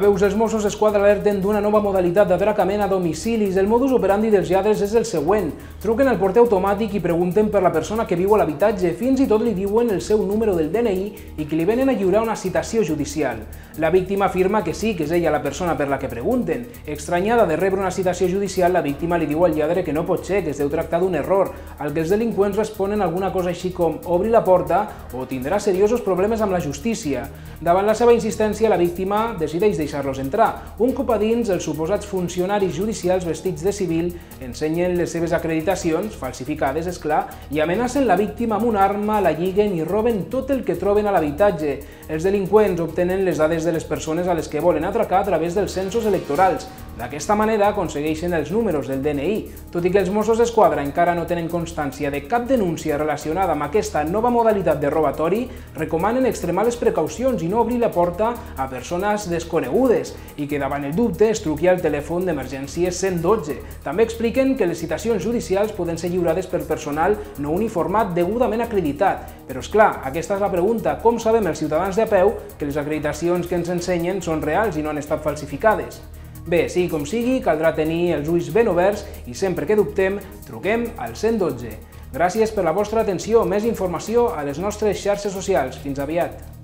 veus, els Mossos d'Esquadra alerten d'una nova modalitat d'atracament a domicilis. El modus operandi dels lladres és el següent. Truquen al porter automàtic i pregunten per la persona que viu a l'habitatge, fins i tot li diuen el seu número del DNI i que li venen a lliurar una citació judicial. La víctima afirma que sí, que és ella la persona per la que pregunten. Estranyada de rebre una citació judicial, la víctima li diu al lladre que no pot ser, que es deu tractar d'un error, al que els delinqüents responen alguna cosa així com «obri la porta o tindrà seriosos problemes amb la justícia». Davant la seva insistència, la víctima decideix deixar-los entrar. Un cop a dins, els suposats funcionaris judicials vestits de civil ensenyen les seves acreditacions, falsificades, és clar, i amenacen la víctima amb una arma, la lliguen i roben tot el que troben a l'habitatge. Els delinqüents obtenen les dades de les persones a les que volen atracar a través dels censos electorals. D'aquesta manera aconsegueixen els números del DNI. Tot i que els Mossos d'Esquadra encara no tenen constància de cap denúncia relacionada amb aquesta nova modalitat de robatori, recomanen extremar les precaucions i no obrir la porta a persones desconegudes i que davant el dubte es truqui al telèfon d'emergències 112. També expliquen que les citacions judicials poden ser lliurades per personal no uniformat degudament acreditat. Però és clar, aquesta és la pregunta: com sabem els ciutadans de a peu que les acreditacions que ens ensenyen són reals i no han estat falsificades? Bé, sigui com sigui, caldrà tenir els ulls ben oberts i sempre que dubtem, truquem al 112. Gràcies per la vostra atenció. Més informació a les nostres xarxes socials. Fins aviat.